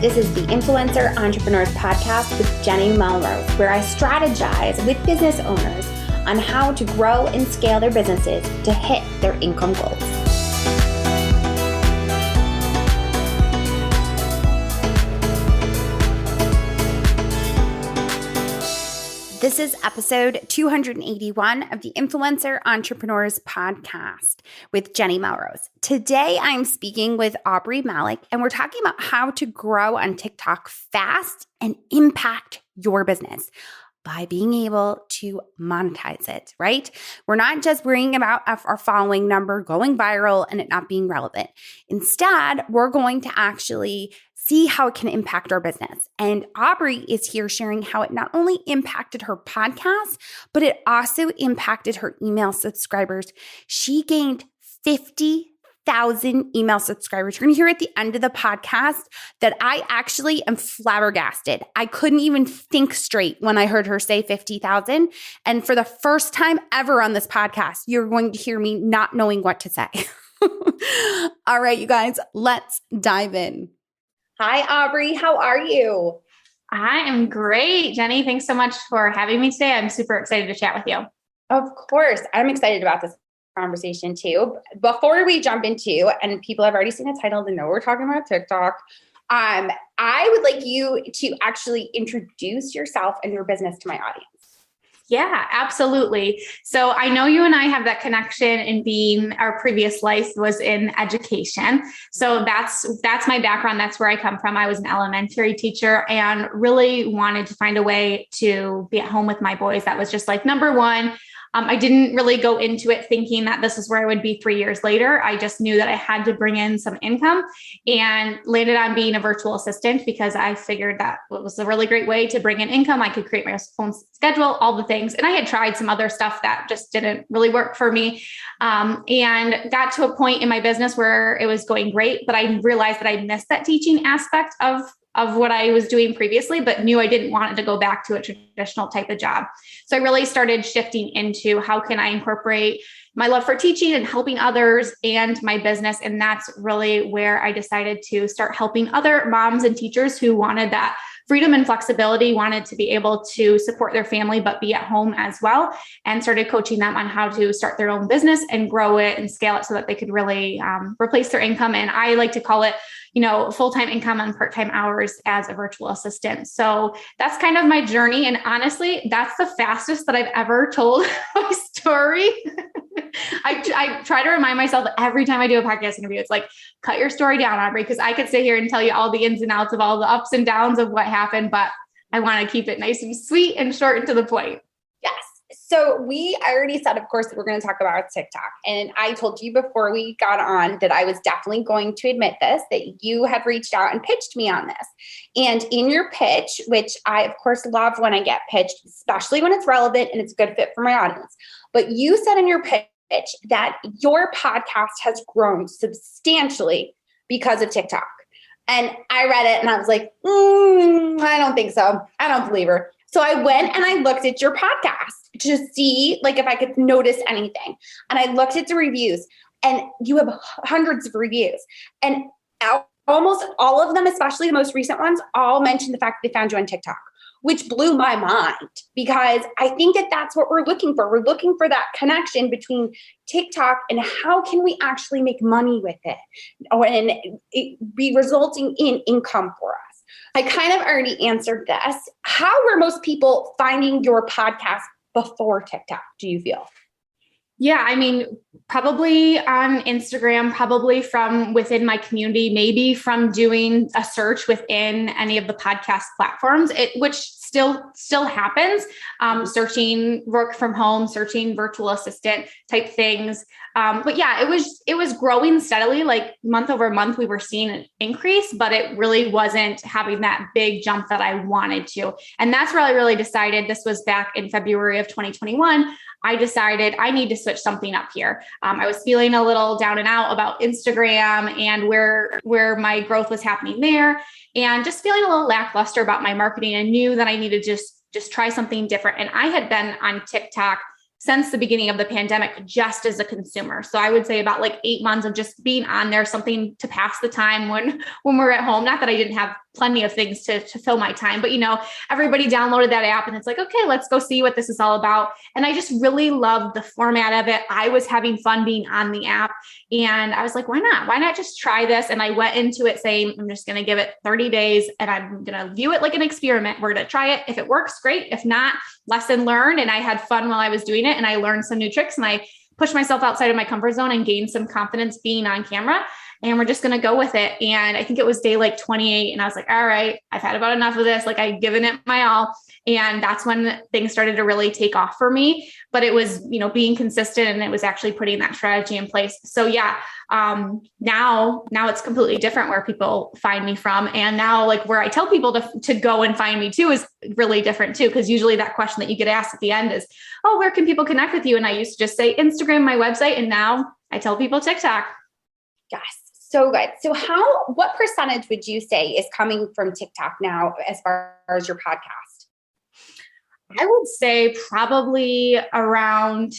This is the Influencer Entrepreneurs Podcast with Jenny Melrose, where I strategize with business owners on how to grow and scale their businesses to hit their income goals. This is episode 281 of the Influencer Entrepreneurs Podcast with Jenny Melrose. Today, I'm speaking with Aubree Malick, and we're talking about how to grow on TikTok fast and impact your business by being able to monetize it, right? We're not just worrying about our following number going viral and it not being relevant. Instead, we're going to actually see how it can impact our business. And Aubree is here sharing how it not only impacted her podcast, but it also impacted her email subscribers. She gained 50,000 email subscribers. You're going to hear at the end of the podcast that I actually am flabbergasted. I couldn't even think straight when I heard her say 50,000. And for the first time ever on this podcast, you're going to hear me not knowing what to say. All right, you guys, let's dive in. Hi, Aubree. How are you? I am great, Jenny. Thanks so much for having me today. I'm super excited to chat with you. Of course. I'm excited about this conversation too. Before we jump into, and people have already seen the title, they know we're talking about TikTok. I would like you to actually introduce yourself and your business to my audience. Yeah, absolutely. So I know you and I have that connection in being our previous life was in education. So that's my background. That's where I come from. I was an elementary teacher and really wanted to find a way to be at home with my boys. That was just like number one. I didn't really go into it thinking that this is where I would be 3 years later. I just knew that I had to bring in some income and landed on being a virtual assistant because I figured that it was a really great way to bring in income. I could create my own schedule, all the things. And I had tried some other stuff that just didn't really work for me. And got to a point in my business where it was going great, but I realized that I missed that teaching aspect of what I was doing previously, but knew I didn't want it to go back to a traditional type of job. So I really started shifting into how can I incorporate my love for teaching and helping others and my business. And that's really where I decided to start helping other moms and teachers who wanted that freedom and flexibility, wanted to be able to support their family, but be at home as well, and started coaching them on how to start their own business and grow it and scale it so that they could really replace their income. And I like to call it, full-time income on part-time hours as a virtual assistant. So that's kind of my journey. And honestly, that's the fastest that I've ever told my story. I try to remind myself every time I do a podcast interview, it's like, cut your story down, Aubree, because I could sit here and tell you all the ins and outs of all the ups and downs of what happened, but I want to keep it nice and sweet and short and to the point. Yes. So I already said, of course, that we're going to talk about TikTok. And I told you before we got on that I was definitely going to admit this, that you had reached out and pitched me on this. And in your pitch, which I, of course, love when I get pitched, especially when it's relevant and it's a good fit for my audience. But you said in your pitch that your podcast has grown substantially because of TikTok. And I read it and I was like, I don't think so. I don't believe her. So I went and I looked at your podcast to see if I could notice anything. And I looked at the reviews and you have hundreds of reviews. And almost all of them, especially the most recent ones, all mentioned the fact that they found you on TikTok, which blew my mind because I think that that's what we're looking for. We're looking for that connection between TikTok and how can we actually make money with it and it be resulting in income for us. I kind of already answered this. How were most people finding your podcast before TikTok, do you feel? Yeah, I mean, probably on Instagram, probably from within my community, maybe from doing a search within any of the podcast platforms, which still happens, searching work from home, searching virtual assistant type things. But yeah, it was growing steadily, like month over month, we were seeing an increase, but it really wasn't having that big jump that I wanted to. And that's where I really decided, this was back in February of 2021. I decided I need to switch something up here. I was feeling a little down and out about Instagram and where my growth was happening there, and just feeling a little lackluster about my marketing. I knew that I needed to just try something different. And I had been on TikTok since the beginning of the pandemic, just as a consumer. So I would say about like 8 months of just being on there, something to pass the time when we're at home. Not that I didn't have plenty of things to fill my time, but everybody downloaded that app and it's like, okay, let's go see what this is all about. And I just really loved the format of it. I was having fun being on the app, and I was like, why not? Why not just try this? And I went into it saying, I'm just going to give it 30 days and I'm going to view it like an experiment. We're going to try it. If it works, great. If not, lesson learned. And I had fun while I was doing it, and I learned some new tricks, and I pushed myself outside of my comfort zone and gained some confidence being on camera. And we're just going to go with it. And I think it was day like 28. And I was like, all right, I've had about enough of this. Like, I've given it my all. And that's when things started to really take off for me. But it was, being consistent, and it was actually putting that strategy in place. So yeah, now it's completely different where people find me from. And now, like, where I tell people to go and find me too is really different too. Cause usually that question that you get asked at the end is, oh, where can people connect with you? And I used to just say Instagram, my website. And now I tell people TikTok. Yes. So good. So what percentage would you say is coming from TikTok now as far as your podcast? I would say probably around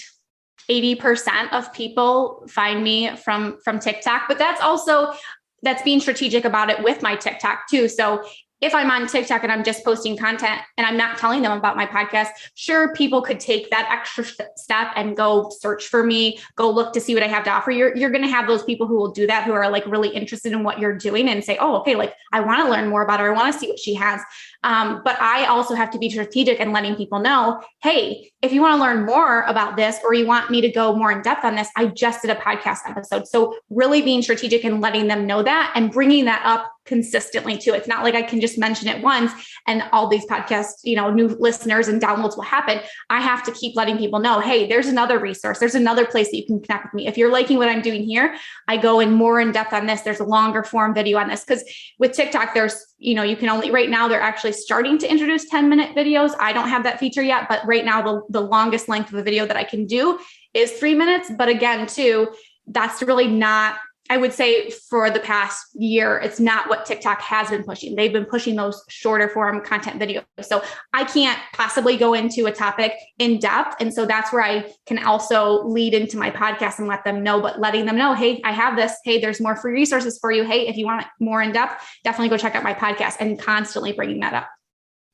80% of people find me from TikTok, but that's being strategic about it with my TikTok too. So if I'm on TikTok and I'm just posting content and I'm not telling them about my podcast, sure, people could take that extra step and go search for me, go look to see what I have to offer. You're going to have those people who will do that, who are like really interested in what you're doing and say, oh, okay, like I want to learn more about her. I want to see what she has. But I also have to be strategic and letting people know, hey, if you want to learn more about this, or you want me to go more in depth on this, I just did a podcast episode. So really being strategic and letting them know that and bringing that up consistently too. It's not like I can just mention it once and all these podcasts, new listeners and downloads will happen. I have to keep letting people know, hey, there's another resource. There's another place that you can connect with me. If you're liking what I'm doing here, I go in more in depth on this. There's a longer form video on this. Because with TikTok, there's, you can only, right now, they're actually starting to introduce 10-minute videos. I don't have that feature yet, but right now the longest length of a video that I can do is 3 minutes. But again, too, that's really not, I would say for the past year, it's not what TikTok has been pushing. They've been pushing those shorter form content videos. So I can't possibly go into a topic in depth. And so that's where I can also lead into my podcast and let them know, but letting them know, hey, I have this. Hey, there's more free resources for you. Hey, if you want more in depth, definitely go check out my podcast, and constantly bringing that up.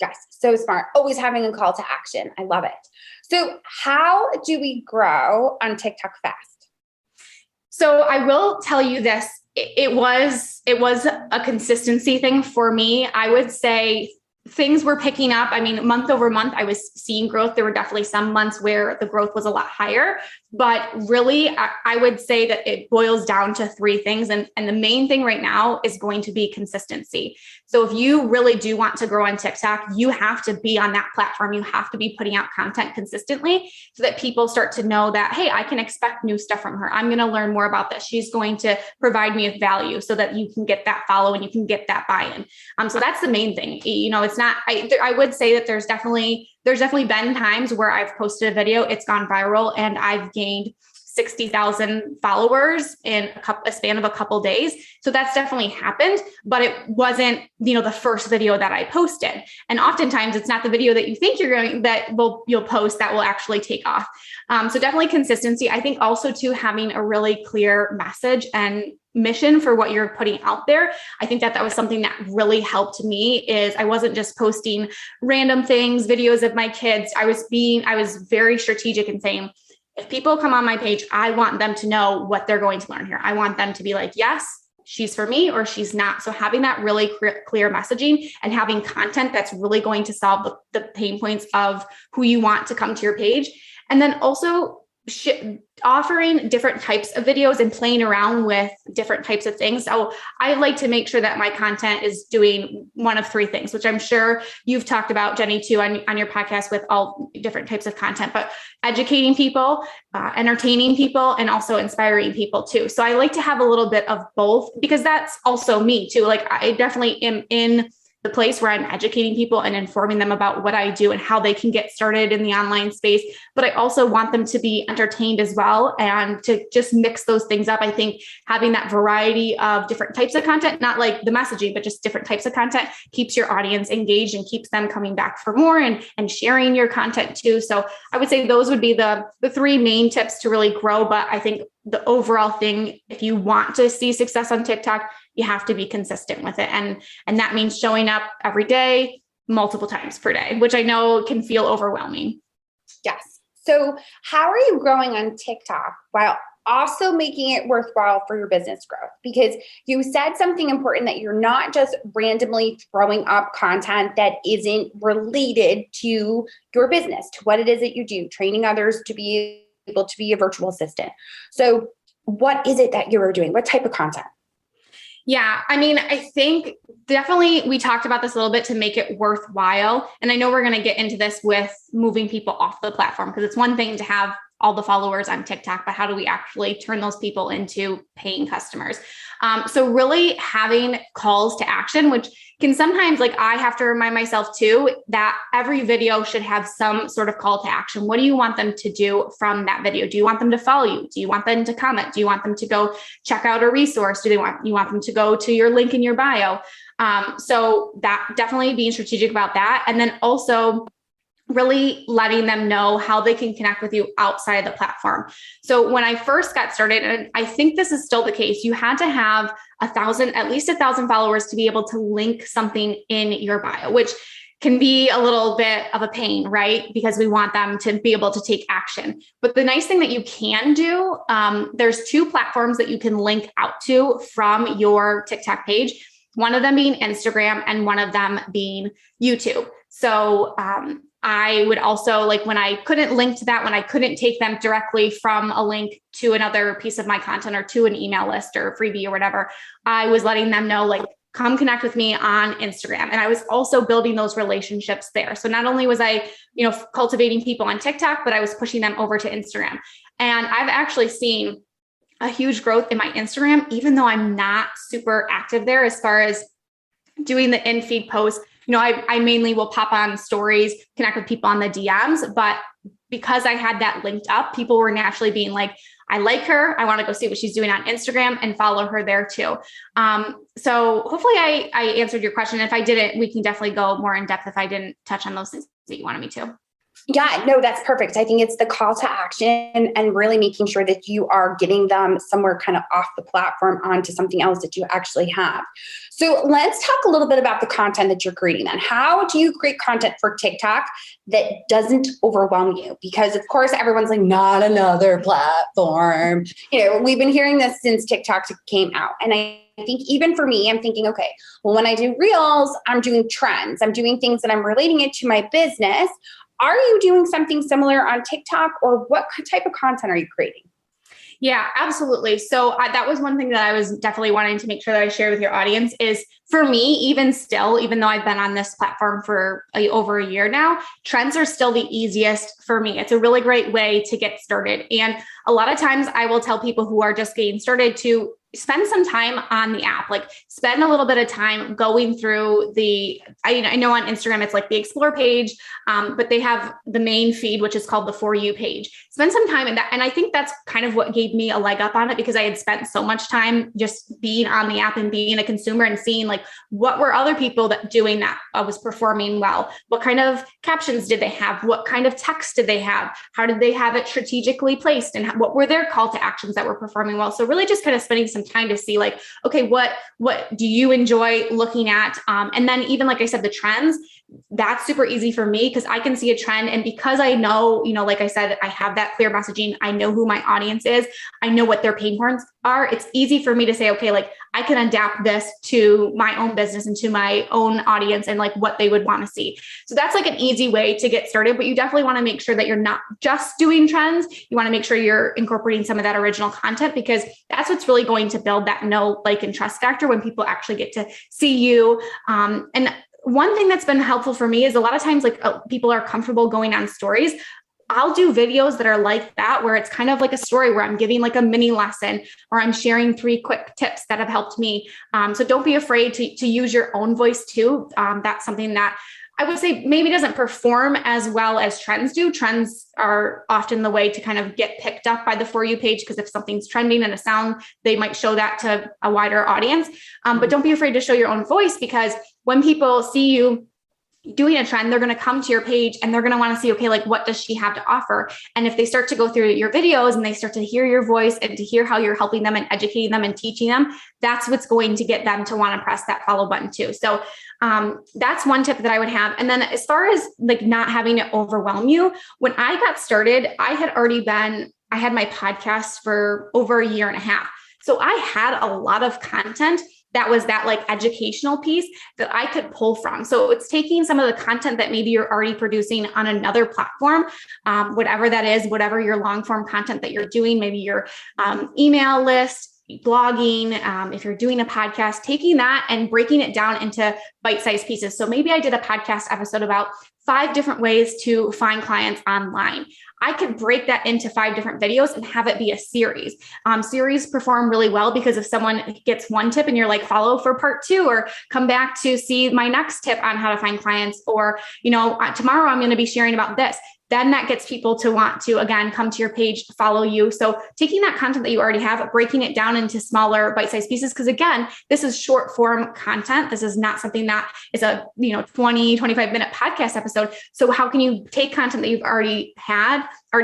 Yes. So smart. Always having a call to action. I love it. So how do we grow on TikTok fast? So I will tell you this, it was a consistency thing for me. I would say things were picking up. I mean, month over month, I was seeing growth. There were definitely some months where the growth was a lot higher, but really I would say that it boils down to three things. And the main thing right now is going to be consistency. So if you really do want to grow on TikTok, you have to be on that platform. You have to be putting out content consistently so that people start to know that, hey, I can expect new stuff from her. I'm going to learn more about this. She's going to provide me with value so that you can get that follow and you can get that buy-in. So that's the main thing. It's not, I would say that there's definitely been times where I've posted a video, it's gone viral, and I've gained 60,000 followers in a span of a couple of days. So that's definitely happened, but it wasn't, the first video that I posted. And oftentimes it's not the video that you think you'll post that will actually take off. So definitely consistency. I think also too, having a really clear message and mission for what you're putting out there. I think that was something that really helped me. Is I wasn't just posting random things, videos of my kids. I was very strategic in saying, if people come on my page, I want them to know what they're going to learn here. I want them to be like, yes, she's for me, or she's not. So having that really clear messaging and having content that's really going to solve the pain points of who you want to come to your page. And then also offering different types of videos and playing around with different types of things. So I like to make sure that my content is doing one of three things, which I'm sure you've talked about, Jenny, too, on your podcast with all different types of content, but educating people, entertaining people, and also inspiring people too. So I like to have a little bit of both, because that's also me too. Like I definitely am in the place where I'm educating people and informing them about what I do and how they can get started in the online space. But I also want them to be entertained as well and to just mix those things up. I think having that variety of different types of content, not like the messaging, but just different types of content, keeps your audience engaged and keeps them coming back for more and sharing your content too. So I would say those would be the three main tips to really grow. But I think the overall thing, if you want to see success on TikTok, you have to be consistent with it. And that means showing up every day, multiple times per day, which I know can feel overwhelming. Yes. So how are you growing on TikTok while also making it worthwhile for your business growth? Because you said something important, that you're not just randomly throwing up content that isn't related to your business, to what it is that you do, training others to be able to be a virtual assistant. So what is it that you're doing? What type of content? Yeah, I mean, I think definitely we talked about this a little bit to make it worthwhile. And I know we're going to get into this with moving people off the platform, because it's one thing to have all the followers on TikTok, but how do we actually turn those people into paying customers? So really having calls to action, which can sometimes, like, I have to remind myself too, that every video should have some sort of call to action. What do you want them to do from that video? Do you want them to follow you? Do you want them to comment? Do you want them to go check out a resource? You want them to go to your link in your bio? So that definitely being strategic about that. And then also really letting them know how they can connect with you outside of the platform. So when I first got started, and I think this is still the case, you had to have at least 1,000 followers to be able to link something in your bio, which can be a little bit of a pain, right? Because we want them to be able to take action. But the nice thing that you can do, there's 2 platforms that you can link out to from your TikTok page, one of them being Instagram and one of them being YouTube. So, I would also, like, when I couldn't link to that, when I couldn't take them directly from a link to another piece of my content or to an email list or freebie or whatever, I was letting them know, like, come connect with me on Instagram. And I was also building those relationships there. So not only was I, cultivating people on TikTok, but I was pushing them over to Instagram. And I've actually seen a huge growth in my Instagram, even though I'm not super active there as far as doing the in-feed posts. I mainly will pop on stories, connect with people on the DMs, but because I had that linked up, people were naturally being like, I like her. I want to go see what she's doing on Instagram and follow her there too. So hopefully I answered your question. If I didn't, we can definitely go more in depth if I didn't touch on those things that you wanted me to. Yeah, no, that's perfect. I think it's the call to action and really making sure that you are getting them somewhere kind of off the platform onto something else that you actually have. So let's talk a little bit about the content that you're creating then. How do you create content for TikTok that doesn't overwhelm you? Because of course, everyone's like, not another platform. We've been hearing this since TikTok came out. And I think even for me, I'm thinking, okay, well, when I do reels, I'm doing trends. I'm doing things that I'm relating it to my business. Are you doing something similar on TikTok, or what type of content are you creating? Yeah, absolutely. So that was one thing that I was definitely wanting to make sure that I shared with your audience is, for me, even though I've been on this platform for over a year now, trends are still the easiest for me. It's a really great way to get started. And a lot of times I will tell people who are just getting started to spend some time on the app, like spend a little bit of time going through I know on Instagram, it's like the explore page, but they have the main feed, which is called the For You page. Spend some time in that. And I think that's kind of what gave me a leg up on it, because I had spent so much time just being on the app and being a consumer and seeing like, what were other people doing that was performing well? What kind of captions did they have? What kind of text did they have? How did they have it strategically placed? And what were their call to actions that were performing well? So really just kind of spending some time to see like, okay, what do you enjoy looking at? And then even, like I said, the trends, that's super easy for me because I can see a trend. And because I know, like I said, I have that clear messaging. I know who my audience is. I know what their pain points are. It's easy for me to say, okay, like I can adapt this to my own business and to my own audience and like what they would want to see. So that's like an easy way to get started, but you definitely want to make sure that you're not just doing trends. You want to make sure you're incorporating some of that original content, because that's what's really going to build that know, like, and trust factor when people actually get to see you. And one thing that's been helpful for me is a lot of times, like people are comfortable going on stories. I'll do videos that are like that, where it's kind of like a story where I'm giving like a mini lesson, or I'm sharing 3 quick tips that have helped me. So don't be afraid to use your own voice too. That's something that I would say maybe doesn't perform as well as trends do. Trends are often the way to kind of get picked up by the For You page, because if something's trending in a sound, they might show that to a wider audience. But don't be afraid to show your own voice, because when people see you doing a trend, they're going to come to your page and they're going to want to see, okay, like what does she have to offer? And if they start to go through your videos and they start to hear your voice and to hear how you're helping them and educating them and teaching them, that's what's going to get them to want to press that follow button too. So that's one tip that I would have. And then as far as like not having it overwhelm you, when I got started, I had my podcast for over a year and a half. So I had a lot of content that was that like educational piece that I could pull from. So it's taking some of the content that maybe you're already producing on another platform, whatever that is, whatever your long form content that you're doing, maybe your email list, blogging, if you're doing a podcast, taking that and breaking it down into bite-sized pieces. So maybe I did a podcast episode about 5 different ways to find clients online. I could break that into 5 different videos and have it be a series. Series perform really well because if someone gets one tip and you're like, follow for part 2, or come back to see my next tip on how to find clients, or, tomorrow I'm going to be sharing about this. Then that gets people to want to, again, come to your page, follow you. So taking that content that you already have, breaking it down into smaller bite-sized pieces. Because again, this is short form content. This is not something that is a 20, 25-minute podcast episode. So how can you take content that you've already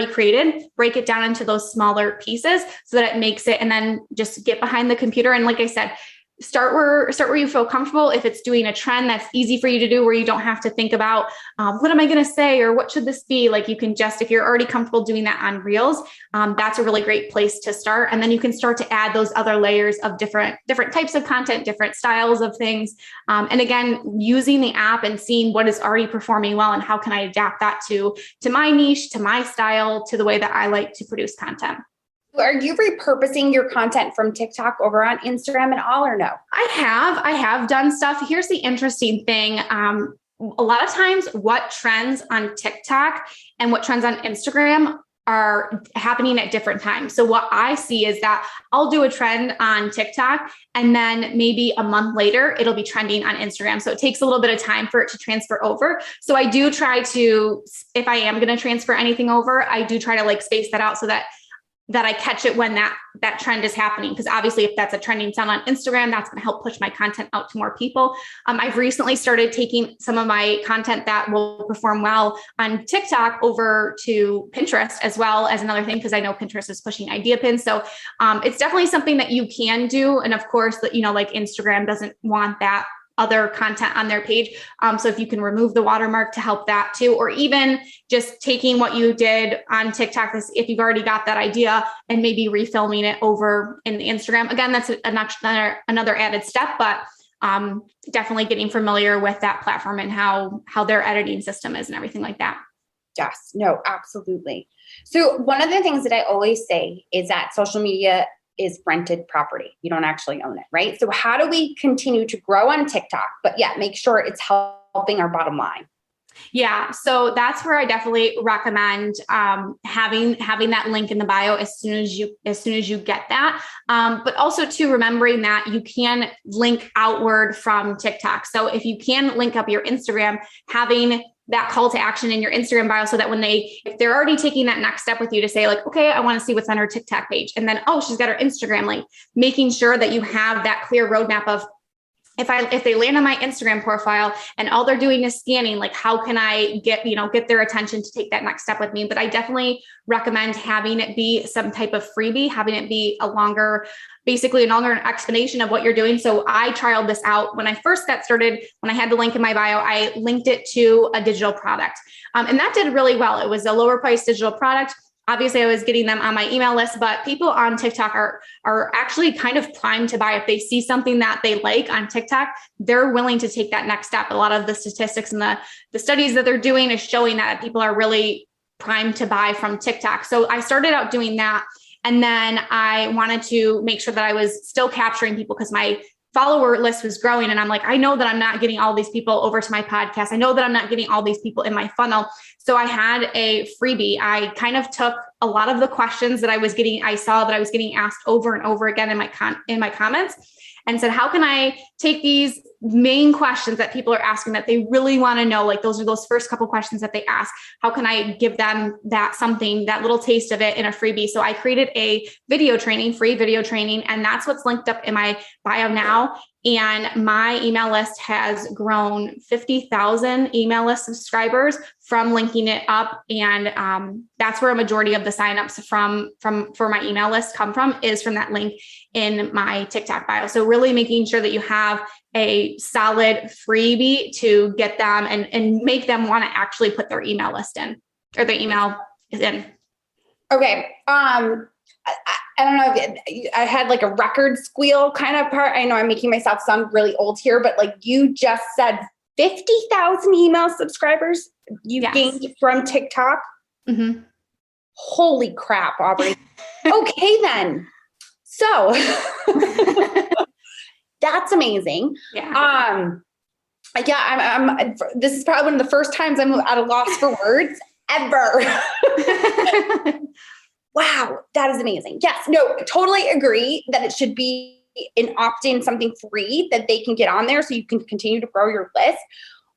created, break it down into those smaller pieces so that it makes it, and then just get behind the computer. And like I said, start where you feel comfortable. If it's doing a trend that's easy for you to do, where you don't have to think about what am I going to say, or what should this be? Like you can just, if you're already comfortable doing that on Reels, that's a really great place to start. And then you can start to add those other layers of different types of content, different styles of things. And again, using the app and seeing what is already performing well and how can I adapt that to my niche, to my style, to the way that I like to produce content. Are you repurposing your content from TikTok over on Instagram at all, or no? I have done stuff. Here's the interesting thing. A lot of times what trends on TikTok and what trends on Instagram are happening at different times. So what I see is that I'll do a trend on TikTok and then maybe a month later, it'll be trending on Instagram. So it takes a little bit of time for it to transfer over. So I do try to, if I am going to transfer anything over, I do try to like space that out so that I catch it when that trend is happening. Because obviously if that's a trending sound on Instagram, that's going to help push my content out to more people. I've recently started taking some of my content that will perform well on TikTok over to Pinterest as well as another thing, because I know Pinterest is pushing idea pins. So it's definitely something that you can do. And of course, like Instagram doesn't want that other content on their page. So if you can remove the watermark to help that too, or even just taking what you did on TikTok, if you've already got that idea and maybe refilming it over in Instagram. Again, that's another added step, but definitely getting familiar with that platform and how their editing system is and everything like that. Yes, no, absolutely. So one of the things that I always say is that social media is rented property. You don't actually own it, right? So how do we continue to grow on TikTok, but yet make sure it's helping our bottom line? Yeah. So that's where I definitely recommend having that link in the bio as soon as you get that. But also too, remembering that you can link outward from TikTok. So if you can link up your Instagram, having that call to action in your Instagram bio so that if they're already taking that next step with you to say like, okay, I want to see what's on her TikTok page. And then, oh, she's got her Instagram link, making sure that you have that clear roadmap of, if they land on my Instagram profile and all they're doing is scanning, like how can I get their attention to take that next step with me? But I definitely recommend having it be some type of freebie, having it be a longer explanation of what you're doing. So I trialed this out when I first got started. When I had the link in my bio, I linked it to a digital product. And that did really well. It was a lower price digital product. Obviously, I was getting them on my email list, but people on TikTok are actually kind of primed to buy. If they see something that they like on TikTok, they're willing to take that next step. A lot of the statistics and the studies that they're doing is showing that people are really primed to buy from TikTok. So I started out doing that. And then I wanted to make sure that I was still capturing people because my follower list was growing. And I'm like, I know that I'm not getting all these people over to my podcast. I know that I'm not getting all these people in my funnel. So I had a freebie. I kind of took a lot of the questions that I saw that I was getting asked over and over again in my comments, and said, how can I take these main questions that people are asking that they really want to know? Like those are those first couple questions that they ask. How can I give them that little taste of it in a freebie? So I created a free video training, and that's what's linked up in my bio now. And my email list has grown 50,000 email list subscribers from linking it up. And that's where a majority of the signups for my email list come from, is from that link in my TikTok bio. So really making sure that you have a solid freebie to get them and make them want to actually put their email list in, or their email is in. Okay. I don't know if I had like a record squeal kind of part. I know I'm making myself sound really old here, but like you just said 50,000 email subscribers you gained from TikTok. Mm-hmm. Holy crap, Aubree. Okay, then. So that's amazing. Yeah. I'm this is probably one of the first times I'm at a loss for words ever. Wow, that is amazing. Yes, no, totally agree that it should be an opt-in, something free that they can get on there so you can continue to grow your list.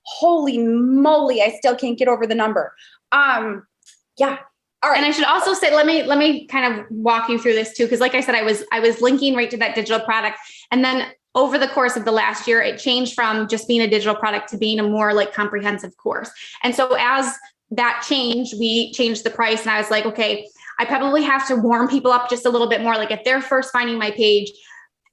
Holy moly, I still can't get over the number. Yeah. All right. And I should also say, let me kind of walk you through this too, because like I said, I was linking right to that digital product, and then over the course of the last year, it changed from just being a digital product to being a more like comprehensive course. And so as that changed, we changed the price, and I was like, okay, I probably have to warm people up just a little bit more. Like if they're first finding my page,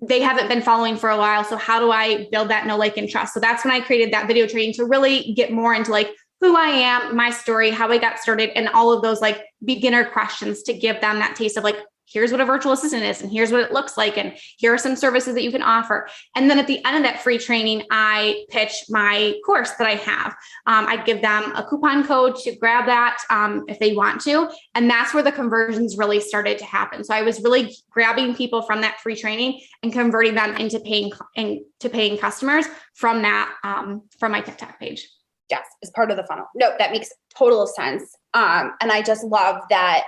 they haven't been following for a while. So how do I build that know, like, and trust? So that's when I created that video training to really get more into like who I am, my story, how I got started, and all of those like beginner questions to give them that taste of like, here's what a virtual assistant is, and here's what it looks like, and here are some services that you can offer. And then at the end of that free training, I pitch my course that I have. I'd give them a coupon code to grab that if they want to. And that's where the conversions really started to happen. So I was really grabbing people from that free training and converting them into paying customers from that, from my TikTok page. Yes, as part of the funnel. No, that makes total sense. And I just love that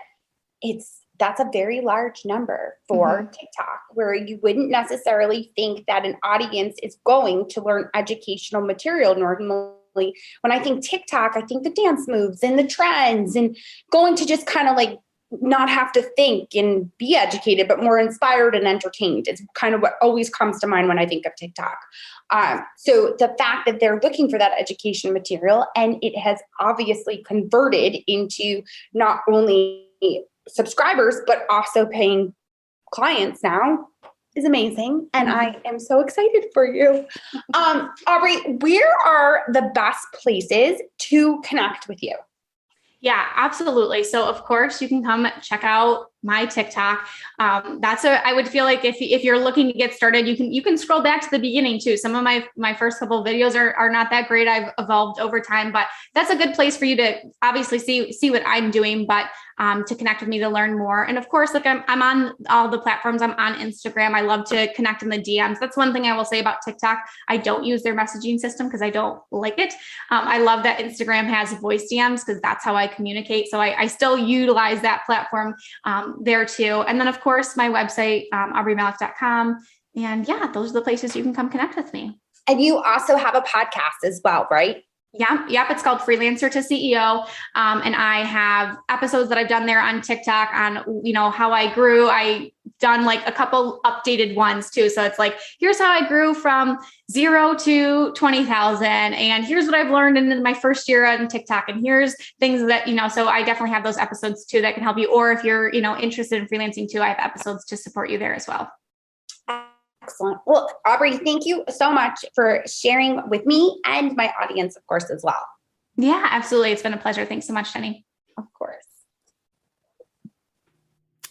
that's a very large number for TikTok, where you wouldn't necessarily think that an audience is going to learn educational material normally. When I think TikTok, I think the dance moves and the trends and going to just kind of like not have to think and be educated, but more inspired and entertained. It's kind of what always comes to mind when I think of TikTok. So the fact that they're looking for that education material, and it has obviously converted into not only subscribers, but also paying clients now, is amazing. And I am so excited for you. Aubree, where are the best places to connect with you? Yeah, absolutely. So of course you can come check out my TikTok. I would feel like if you're looking to get started, you can scroll back to the beginning too. Some of my first couple of videos are not that great. I've evolved over time, but that's a good place for you to obviously see what I'm doing, but to connect with me to learn more. And of course, like I'm on all the platforms. I'm on Instagram. I love to connect in the DMs. That's one thing I will say about TikTok. I don't use their messaging system because I don't like it. I love that Instagram has voice DMs because that's how I communicate. So I still utilize that platform there too. And then of course, my website, aubreemalick.com. And yeah, those are the places you can come connect with me. And you also have a podcast as well, right? Yep. It's called Freelancer to CEO. And I have episodes that I've done there on TikTok on, how I grew. I done like a couple updated ones too. So it's like, here's how I grew from 0 to 20,000. And here's what I've learned in my first year on TikTok. And here's things that, so I definitely have those episodes too that can help you. Or if you're, interested in freelancing too, I have episodes to support you there as well. Excellent. Well, Aubree, thank you so much for sharing with me and my audience, of course, as well. Yeah, absolutely. It's been a pleasure. Thanks so much, Jenny. Of course.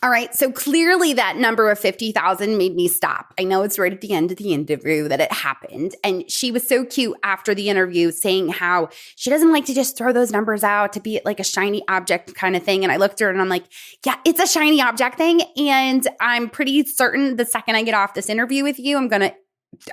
All right. So clearly that number of 50,000 made me stop. I know it's right at the end of the interview that it happened. And she was so cute after the interview saying how she doesn't like to just throw those numbers out to be like a shiny object kind of thing. And I looked at her and I'm like, yeah, it's a shiny object thing. And I'm pretty certain the second I get off this interview with you, I'm going to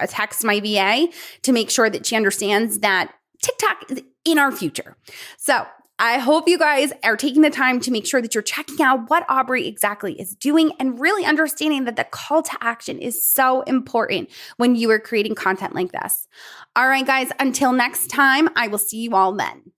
text my VA to make sure that she understands that TikTok is in our future. So I hope you guys are taking the time to make sure that you're checking out what Aubree exactly is doing and really understanding that the call to action is so important when you are creating content like this. All right, guys, until next time, I will see you all then.